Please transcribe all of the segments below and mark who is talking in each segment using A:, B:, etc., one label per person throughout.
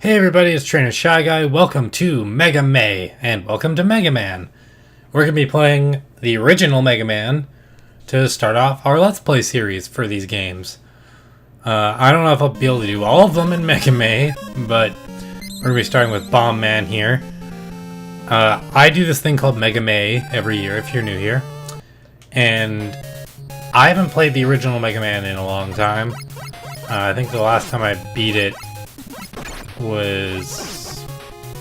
A: Hey everybody, it's Trainer Shyguy. Welcome to Mega May, and welcome to Mega Man. We're going to be playing the original Mega Man to start off our Let's Play series for these games. I don't know if I'll be able to do all of them in Mega May, but we're going to be starting with Bomb Man here. I do this thing called Mega May every year if you're new here, and I haven't played the original Mega Man in a long time. I think the last time I beat it was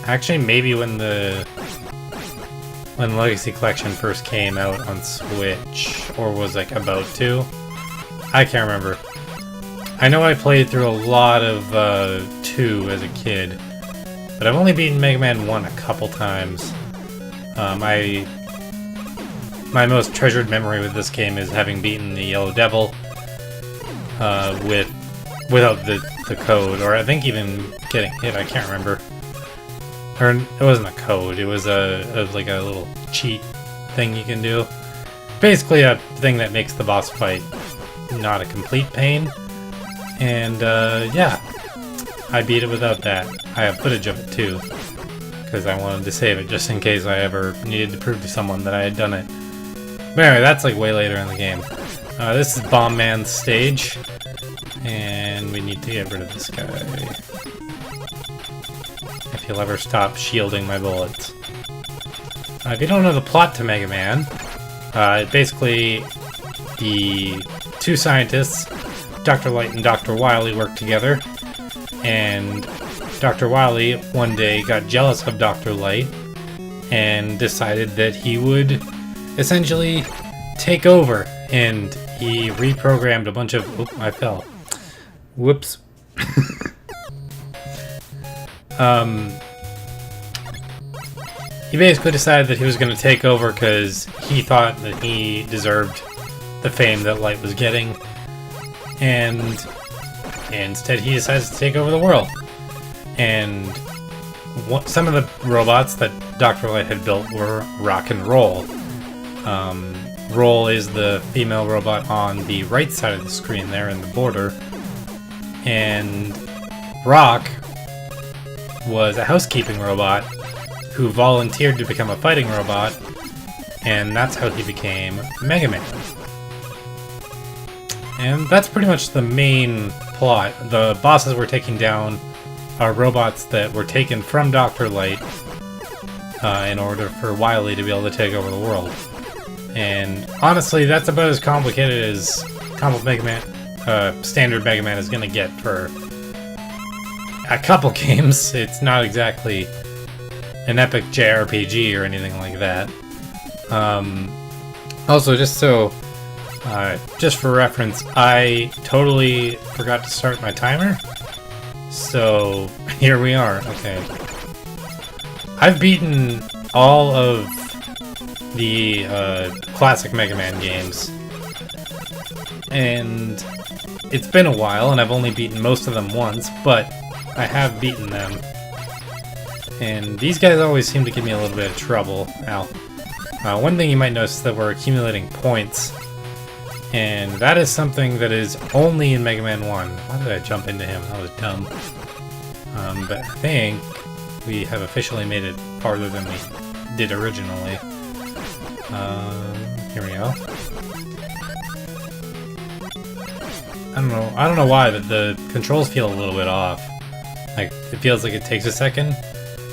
A: actually maybe when the Legacy Collection first came out on Switch, or was like about to. I can't remember. I know I played through a lot of 2 as a kid, but I've only beaten Mega Man 1 a couple times. My most treasured memory with this game is having beaten the Yellow Devil without the code, or I think even getting hit. I can't remember. Or it wasn't a code. It was like a little cheat thing you can do. Basically, a thing that makes the boss fight not a complete pain. And yeah, I beat it without that. I have footage of it too, because I wanted to save it just in case I ever needed to prove to someone that I had done it. But anyway, that's like way later in the game. This is Bomb Man's stage. And we need to get rid of this guy. If he'll ever stop shielding my bullets. If you don't know the plot to Mega Man, basically the 2 scientists, Dr. Light and Dr. Wily, work together. And Dr. Wily one day got jealous of Dr. Light and decided that he would essentially take over. And he reprogrammed a bunch of... Oop, I fell. Whoops. He basically decided that he was going to take over because he thought that he deserved the fame that Light was getting, and instead he decides to take over the world. And some of the robots that Dr. Light had built were Rock and Roll. Roll is the female robot on the right side of the screen there in the border. And Rock was a housekeeping robot who volunteered to become a fighting robot, and that's how he became Mega Man. And that's pretty much the main plot. The bosses we're taking down are robots that were taken from Dr. Light in order for Wily to be able to take over the world. And honestly, that's about as complicated as standard Mega Man is going to get for a couple games. It's not exactly an epic JRPG or anything like that. Also, just for reference, I totally forgot to start my timer. So here we are. Okay. I've beaten all of the classic Mega Man games, and it's been a while, and I've only beaten most of them once, but I have beaten them. And these guys always seem to give me a little bit of trouble. Ow. One thing you might notice is that we're accumulating points, and that is something that is only in Mega Man 1. Why did I jump into him? That was dumb. But I think we have officially made it farther than we did originally. Here we go. I don't know why, but the controls feel a little bit off. Like, it feels like it takes a second.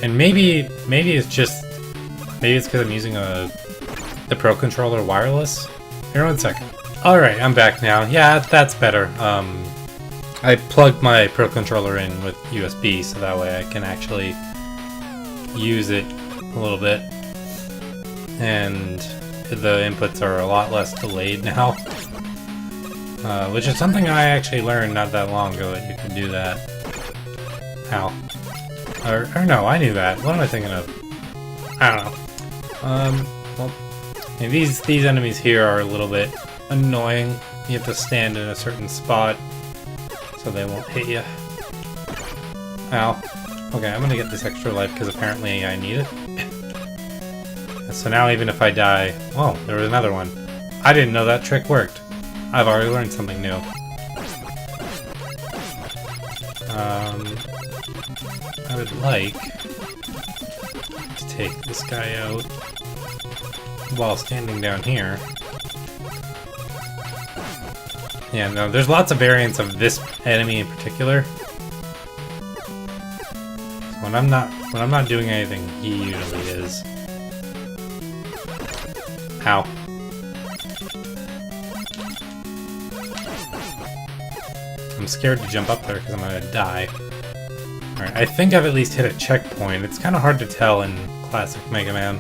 A: And maybe it's because I'm using the Pro Controller wireless. Here, 1 second. Alright, I'm back now. Yeah, that's better. I plugged my Pro Controller in with USB, so that way I can actually use it a little bit. And the inputs are a lot less delayed now. Which is something I actually learned not that long ago, that you can do that. Ow. Or no, I knew that. What am I thinking of? I don't know. Well, these enemies here are a little bit annoying. You have to stand in a certain spot so they won't hit you. Ow. Okay, I'm gonna get this extra life because apparently I need it. So now even if I die... Whoa, there was another one. I didn't know that trick worked. I've already learned something new. I would like to take this guy out while standing down here. Yeah, no, there's lots of variants of this enemy in particular. So when I'm not doing anything, he usually is. Ow. I'm scared to jump up there because I'm gonna die. Alright, I think I've at least hit a checkpoint. It's kind of hard to tell in classic Mega Man.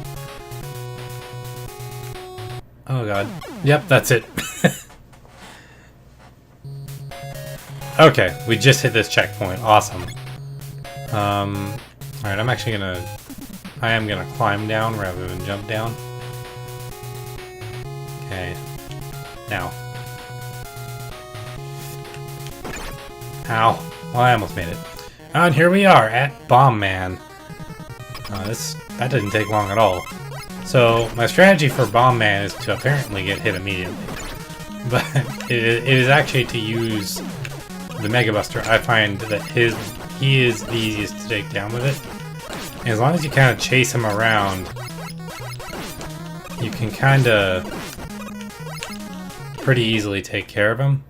A: Oh god. Yep, that's it. Okay, we just hit this checkpoint. Awesome. Alright, I am gonna climb down rather than jump down. Okay. Now. Ow. Well, I almost made it. And here we are at Bomb Man. That didn't take long at all. So, my strategy for Bomb Man is to apparently get hit immediately. But it is actually to use the Mega Buster. I find that he is the easiest to take down with it. And as long as you kind of chase him around, you can kind of pretty easily take care of him.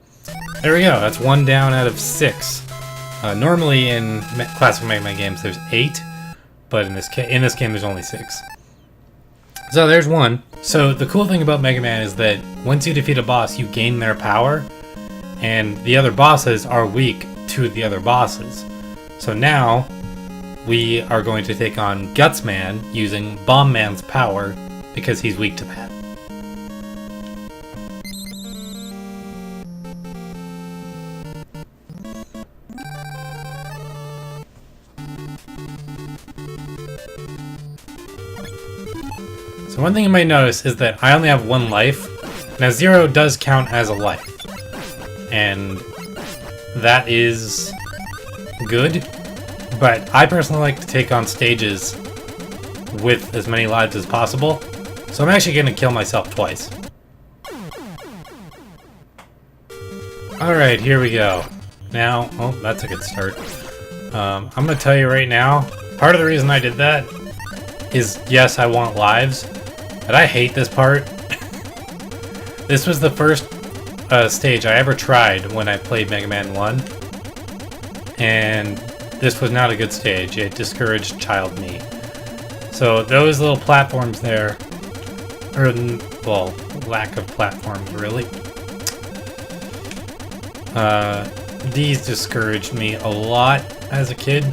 A: There we go. That's 1 down out of 6. Normally in classic Mega Man games there's 8, but in this game there's only 6. So there's 1. So the cool thing about Mega Man is that once you defeat a boss, you gain their power, and the other bosses are weak to the other bosses. So now we are going to take on Guts Man using Bomb Man's power because he's weak to that. So one thing you might notice is that I only have 1 life. Now 0 does count as a life, and that is good, but I personally like to take on stages with as many lives as possible, so I'm actually going to kill myself twice. Alright, here we go. Now, oh, that's a good start. I'm going to tell you right now, part of the reason I did that is, yes, I want lives, but I hate this part. This was the first stage I ever tried when I played Mega Man 1, and this was not a good stage. It discouraged child me. So those little platforms there, or, well, lack of platforms really, these discouraged me a lot as a kid,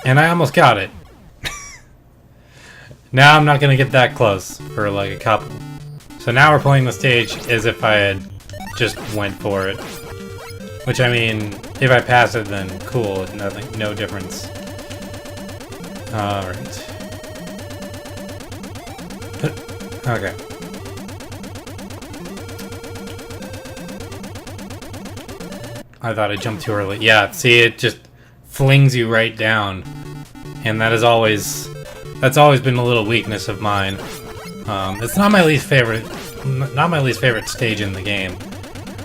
A: and I almost got it. Now I'm not gonna get that close for like a couple. So now we're playing the stage as if I had just went for it. Which, I mean, if I pass it, then cool, nothing, no difference. Alright. Okay. I thought I jumped too early. Yeah, see, it just flings you right down. And that's always been a little weakness of mine. It's not my least favorite stage in the game.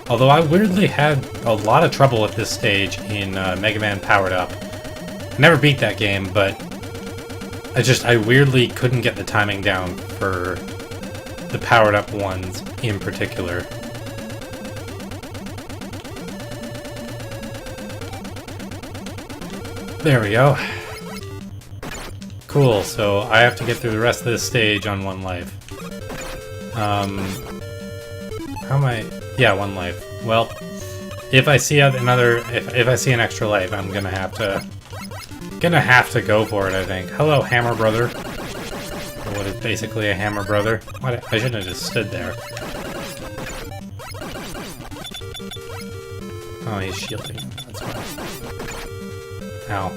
A: Although I weirdly had a lot of trouble with this stage in Mega Man Powered Up. Never beat that game, but I weirdly couldn't get the timing down for the Powered Up ones in particular. There we go. Cool, so I have to get through the rest of this stage on 1 life. How am I? Yeah, 1 life. Well, if I see if I see an extra life, I'm gonna have to go for it, I think. Hello, Hammer Brother. Or what is basically a Hammer Brother. What? I shouldn't have just stood there. Oh, he's shielding. That's fine. Ow.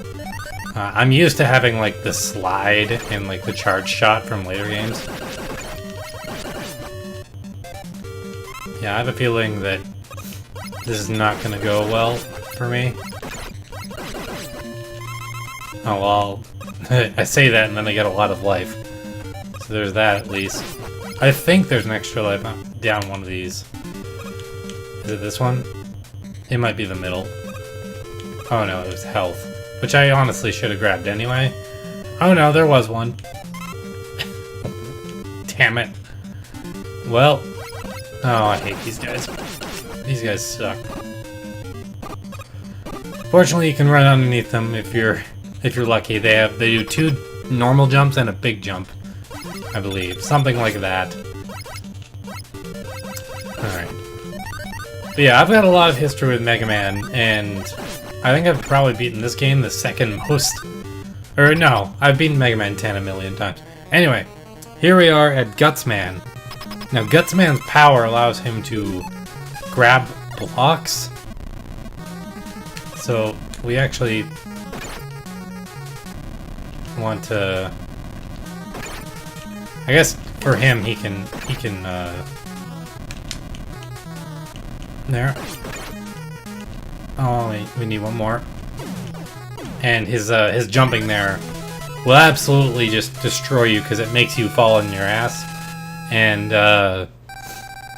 A: I'm used to having, like, the slide and, like, the charge shot from later games. Yeah, I have a feeling that this is not gonna go well for me. Oh, well, I say that and then I get a lot of life. So there's that, at least. I think there's an extra life down one of these. Is it this one? It might be the middle. Oh no, it was health. Which I honestly should have grabbed anyway. Oh no, there was one. Damn it. Well. Oh, I hate these guys. These guys suck. Fortunately, you can run underneath them if you're lucky. They do 2 normal jumps and a big jump, I believe. Something like that. Alright. But yeah, I've got a lot of history with Mega Man, and I think I've probably beaten this game the second most. Or no, I've beaten Mega Man 10 a million times. Anyway, here we are at Gutsman. Now, Gutsman's power allows him to grab blocks. So, we actually want to... I guess for him, he can there. Oh, we need one more. And his jumping there will absolutely just destroy you because it makes you fall on your ass. And,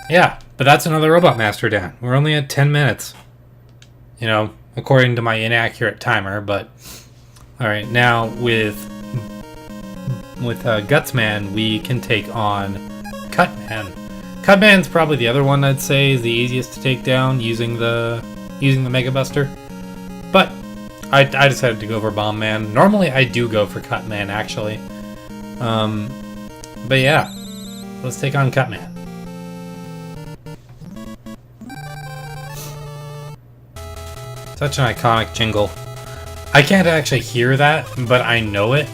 A: yeah. But that's another Robot Master down. We're only at 10 minutes. You know, according to my inaccurate timer, but... Alright, now with Gutsman, we can take on Cutman. Cutman's probably the other one I'd say is the easiest to take down using the Mega Buster. But I decided to go for Bomb Man. Normally I do go for Cutman actually. But yeah, let's take on Cutman. Such an iconic jingle. I can't actually hear that, but I know it.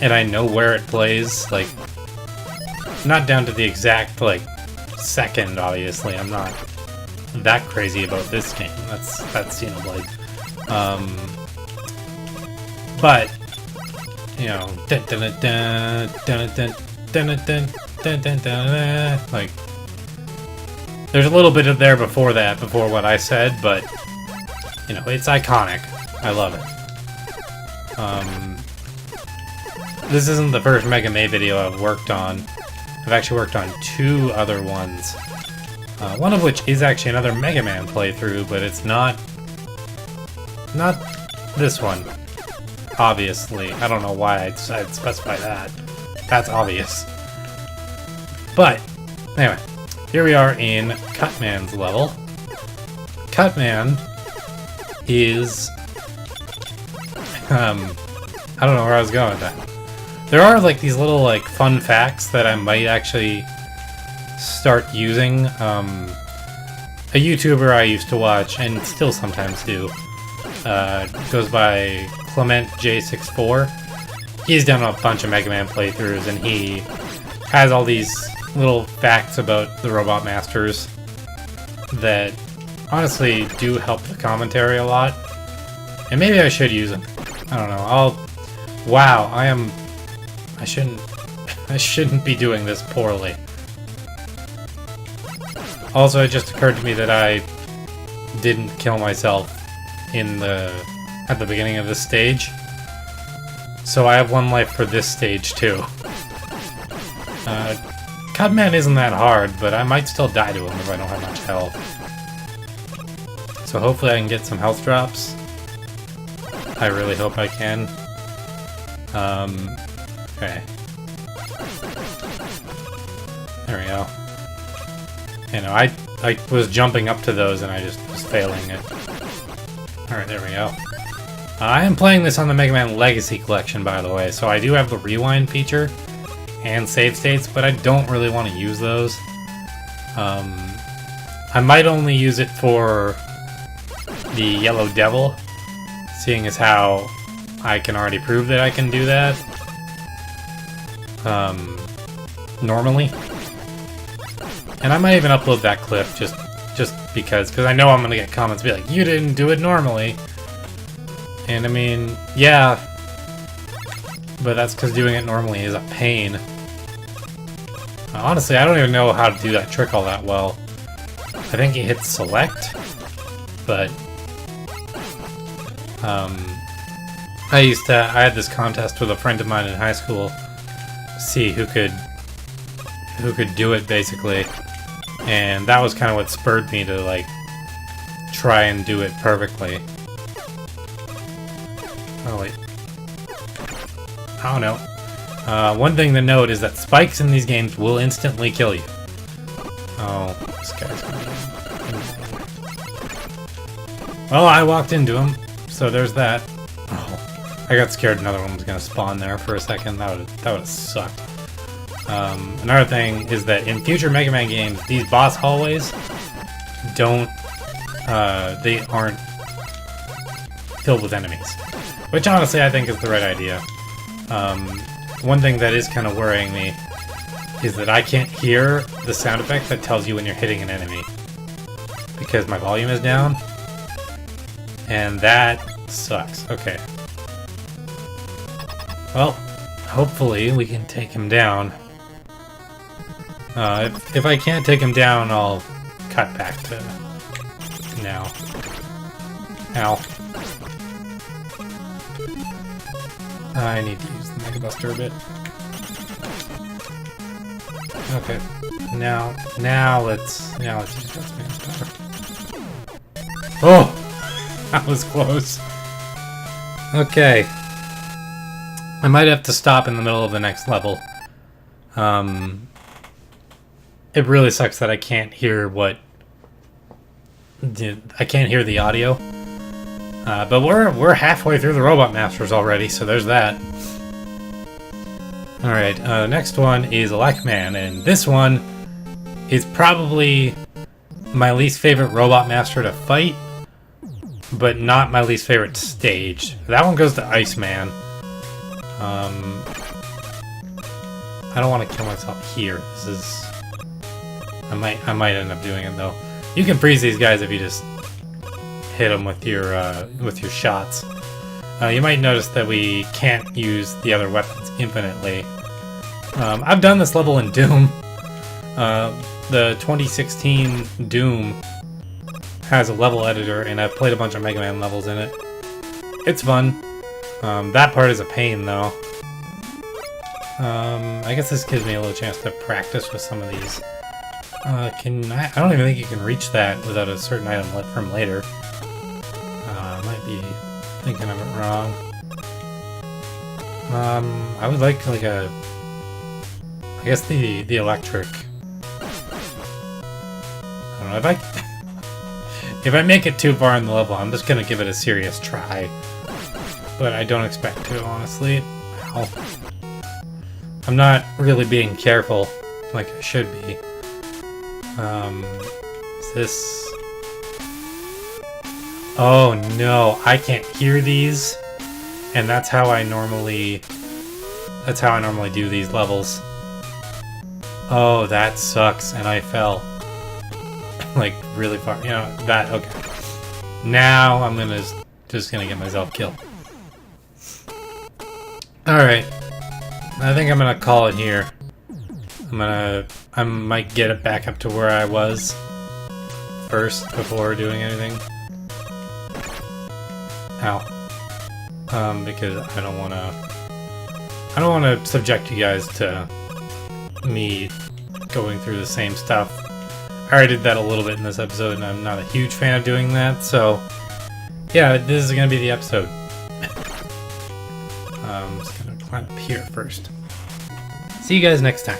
A: And I know where it plays, like, not down to the exact, like, second, obviously. I'm not that crazy about this game. That's Xenoblade. But, you know, like, there's a little bit of there before that, before what I said, but, you know, it's iconic. I love it. This isn't the first Mega Man video I've worked on. I've actually worked on 2 other ones. One of which is actually another Mega Man playthrough, but it's not this one. Obviously. I don't know why I'd specify that. That's obvious. But, anyway. Here we are in Cutman's level. Cutman is... I don't know where I was going with that. There are like these little like fun facts that I might actually start using. A YouTuber I used to watch and still sometimes do goes by Clement J64. He's done a bunch of Mega Man playthroughs and he has all these little facts about the Robot Masters that honestly do help the commentary a lot. And maybe I should use them. I don't know. Wow, I shouldn't be doing this poorly. Also, it just occurred to me that I didn't kill myself at the beginning of this stage. So I have 1 life for this stage too. Cutman isn't that hard, but I might still die to him if I don't have much health. So hopefully I can get some health drops. I really hope I can. Okay. There we go. You know, I was jumping up to those and I just was failing it. Alright, there we go. I am playing this on the Mega Man Legacy Collection, by the way, so I do have the rewind feature and save states, but I don't really want to use those. I might only use it for the Yellow Devil, seeing as how I can already prove that I can do that. Normally. And I might even upload that clip just because I know I'm gonna get comments be like, you didn't do it normally. And I mean, yeah, but that's because doing it normally is a pain. Honestly, I don't even know how to do that trick all that well. I think it hits select, but I had this contest with a friend of mine in high school to see who could do it basically, and that was kind of what spurred me to like try and do it perfectly. Oh, wait. I don't know. One thing to note is that spikes in these games will instantly kill you. Oh, this guy's gonna... Well, I walked into him, so there's that. Oh, I got scared another one was gonna spawn there for a second. That would have sucked. Another thing is that in future Mega Man games, these boss hallways they aren't filled with enemies. Which honestly I think is the right idea. One thing that is kind of worrying me is that I can't hear the sound effect that tells you when you're hitting an enemy. Because my volume is down. And that sucks. Okay. Well, hopefully we can take him down. If I can't take him down, I'll cut back to now. Ow. I need to use the Mega Buster a bit. Okay. Now let's use Dust Man's power. Oh! That was close. Okay. I might have to stop in the middle of the next level. It really sucks that I can't hear I can't hear the audio. But we're halfway through the Robot Masters already, so there's that. Alright, next one is Elecman, and this one is probably my least favorite Robot Master to fight, but not my least favorite stage. That one goes to Iceman. I don't want to kill myself here. This is... I might end up doing it though. You can freeze these guys if you just hit them with your shots. You might notice that we can't use the other weapons infinitely. I've done this level in Doom. The 2016 Doom has a level editor, and I've played a bunch of Mega Man levels in it. It's fun. That part is a pain though. I guess this gives me a little chance to practice with some of these. I don't even think you can reach that without a certain item from later. I might be thinking of it wrong. I would like a... I guess the electric... I don't know, if I make it too far in the level, I'm just gonna give it a serious try. But I don't expect to, honestly. Ow. I'm not really being careful like I should be. Is this... Oh no, I can't hear these, and that's how I normally do these levels. Oh, that sucks, and I fell. Like, really far. You know, that, okay. Now I'm just gonna get myself killed. Alright. I think I'm gonna call it here. I might get it back up to where I was first before doing anything. Ow. Because I don't wanna subject you guys to me going through the same stuff. I already did that a little bit in this episode, and I'm not a huge fan of doing that, so yeah, this is gonna be the episode. I'm just gonna climb up here first. See you guys next time.